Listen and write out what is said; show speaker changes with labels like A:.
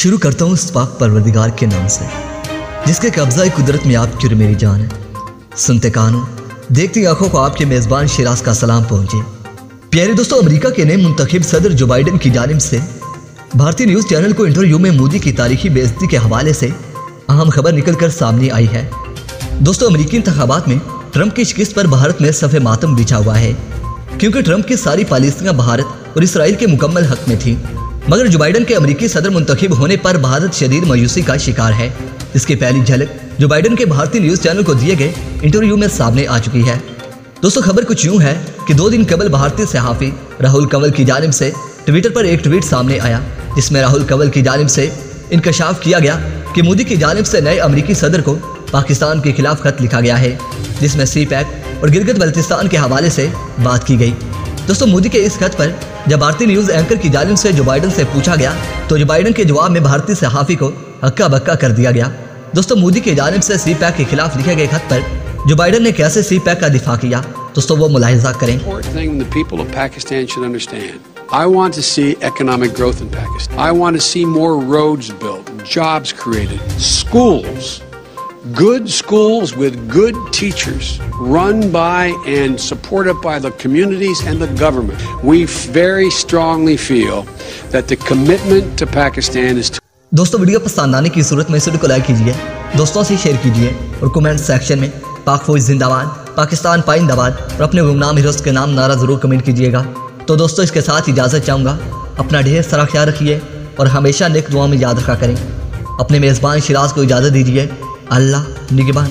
A: शुरू करता हूँ इस पाक परवरदिगार के नाम से, जिसके कब्जा कुदरत में आपकी और मेरी जान है। सुनते कानों, देखती आंखों को आपके मेज़बान शिराज का सलाम पहुंचे। प्यारे दोस्तों, अमेरिका के नए मुंतखब सदर जो बाइडन की जानिब से भारतीय न्यूज़ चैनल को इंटरव्यू में मोदी की तारीखी बेइज्जती के हवाले से अहम खबर निकल कर सामने आई है। दोस्तों, अमेरिकी इंतखाबात में ट्रंप की शिकस्त पर भारत में सफ़े मातम बिछा हुआ है, क्योंकि ट्रंप की सारी पॉलिसियां भारत और इसराइल के मुकम्मल हक में थी। मगर जो बाइडन के अमेरिकी सदर मुंतखब होने पर भारत शदीद मायूसी का शिकार है। इसकी पहली झलक जो बाइडन के भारतीय न्यूज़ चैनल को दिए गए इंटरव्यू में सामने आ चुकी है। दोस्तों, खबर कुछ यूं है कि 2 दिन कबल भारतीय सहाफ़ी राहुल कंवल की जानिब से ट्विटर पर एक ट्वीट सामने आया, जिसमें राहुल कंवल की जानिब से इंकशाफ किया गया कि मोदी की जानिब से नए अमेरिकी सदर को पाकिस्तान के खिलाफ खत लिखा गया है, जिसमें CPAC और गिलगित बल्तिस्तान के हवाले से बात की गई। दोस्तों, मोदी के इस खत पर जब भारतीय न्यूज़ एंकर की जानिब से जो बाइडन से पूछा गया, तो जो बाइडन के जवाब में भारतीय सहाफ़ी को हक्का बक्का कर दिया गया। दोस्तों, मोदी की जानिब से CPAC के खिलाफ लिखे गए खत पर जो बाइडन ने कैसे CPAC का दिफा किया, दोस्तों वो मुलाहिजा करें।
B: I want to see economic growth in Pakistan. I want to see more roads built, jobs created, schools, good schools with good teachers, run by and supported by the communities and the government. We very strongly feel that the commitment to Pakistan is to...
A: दोस्तों, video पसंद आने की सूरत में इस video को like कीजिए, दोस्तों से शेयर कीजिए और कमेंट सेक्शन में पाक फौज जिंदाबाद, पाकिस्तान पाइंदाबाद और अपने गुमनाम हीरोज़ के नाम नारा ज़रूर कमेंट कीजिएगा। तो दोस्तों, इसके साथ इजाज़त चाहूँगा। अपना ढेर सारा ख्याल रखिए और हमेशा नेक दुआ में याद रखा करें। अपने मेज़बान शिराज को इजाज़त दीजिए। अल्लाह निगहबान।